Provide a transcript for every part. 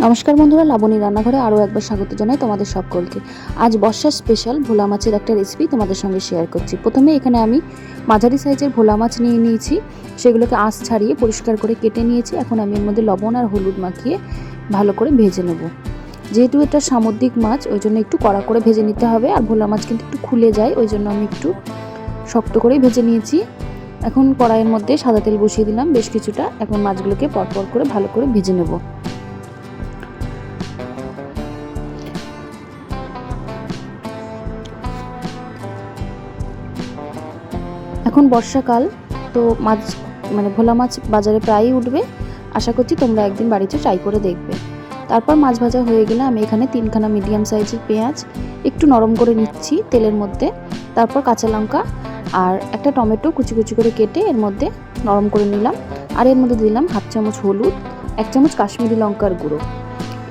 নমস্কার বন্ধুরা, লাবণী রান্নাঘরে আরও একবার স্বাগত জানাই তোমাদের সকলকে। আজ বর্ষার স্পেশাল ভোলা মাছের একটা রেসিপি তোমাদের সঙ্গে শেয়ার করছি। প্রথমে এখানে আমি মাঝারি সাইজের ভোলা মাছ নিয়ে নিয়েছি, সেগুলোকে আঁশ ছাড়িয়ে পরিষ্কার করে কেটে নিয়েছি। এখন আমি এর মধ্যে লবণ আর হলুদ মাখিয়ে ভালো করে ভেজে নেব। যেহেতু এটা সামুদ্রিক মাছ, ওই জন্য একটু কড়া করে ভেজে নিতে হবে, আর ভোলা মাছ কিন্তু একটু খুলে যায়, ওই জন্য আমি একটু শক্ত করেই ভেজে নিয়েছি। এখন কড়াইয়ের মধ্যে সাদা তেল বসিয়ে দিলাম বেশ কিছুটা। এখন মাছগুলোকে পরপর করে ভালো করে ভেজে নেব। এখন বর্ষাকাল, তো মাছ ভোলা মাছ বাজারে প্রায়ই উঠবে। আশা করছি তোমরা একদিন বাড়িতে ট্রাই করে দেখবে। তারপর মাছ ভাজা হয়ে গেলে আমি এখানে 3খানা মিডিয়াম সাইজের পেঁয়াজ একটু নরম করে নিচ্ছি তেলের মধ্যে। তারপর কাঁচা লঙ্কা আর একটা টমেটো কুচি কুচি করে কেটে এর মধ্যে নরম করে নিলাম। আর এর মধ্যে দিলাম 1/2 চামচ হলুদ, 1 চামচ কাশ্মীরি লঙ্কার গুঁড়ো।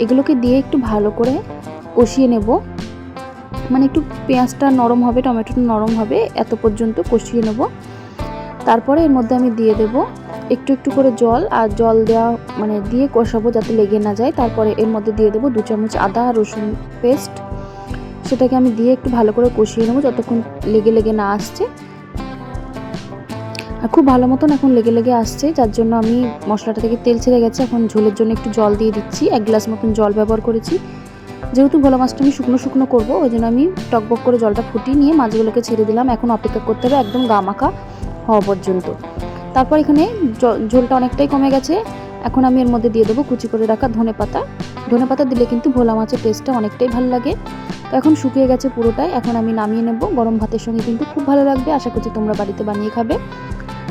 এগুলোকে দিয়ে একটু ভালো করে কষিয়ে নেব। একটু পেঁয়াজটা নরম হবে, টমেটোটা নরম হবে, এত পর্যন্ত কষিয়ে নেব। তারপরে এর মধ্যে আমি দিয়ে দেব একটু একটু করে জল, আর জল দেওয়া দিয়ে কষাবো যাতে লেগে না যায়। তারপরে এর মধ্যে দিয়ে দেবো 2 চামচ আদা রসুন পেস্ট। সেটাকে আমি দিয়ে একটু ভালো করে কষিয়ে নেব যতক্ষণ লেগে না আসছে। আর খুব ভালো মতন এখন লেগে আসছে, যার জন্য আমি মশলাটা থেকে তেল ছেড়ে গেছে। এখন ঝোলের জন্য একটু জল দিয়ে দিচ্ছি, 1 গ্লাস মতন জল ব্যবহার করেছি। যেহেতু ভোলা মাছটা আমি শুকনো করবো, ওই জন্য আমি টকবক করে জলটা ফুটিয়ে নিয়ে মাছগুলোকে ছেড়ে দিলাম। এখন অপেক্ষা করতে হবে একদম গা মাখা হওয়া পর্যন্ত। তারপর এখানে ঝোলটা অনেকটাই কমে গেছে। এখন আমি এর মধ্যে দিয়ে দেবো কুচি করে রাখা ধনেপাতা দিলে কিন্তু ভোলা মাছের টেস্টটা অনেকটাই ভালো লাগে। তো এখন শুকিয়ে গেছে পুরোটাই। এখন আমি নামিয়ে নেব। গরম ভাতের সঙ্গে কিন্তু খুব ভালো লাগবে। আশা করছি তোমরা বাড়িতে বানিয়ে খাবে।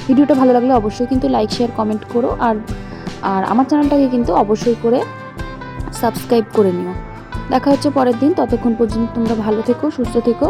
ভিডিওটা ভালো লাগলে অবশ্যই কিন্তু লাইক শেয়ার কমেন্ট করো, আর আমার চ্যানেলটাকে কিন্তু অবশ্যই করে সাবস্ক্রাইব করে নিও। দেখা হচ্ছে পরের দিন। ততক্ষণ পর্যন্ত তোমরা ভালো থেকো, সুস্থ থেকো।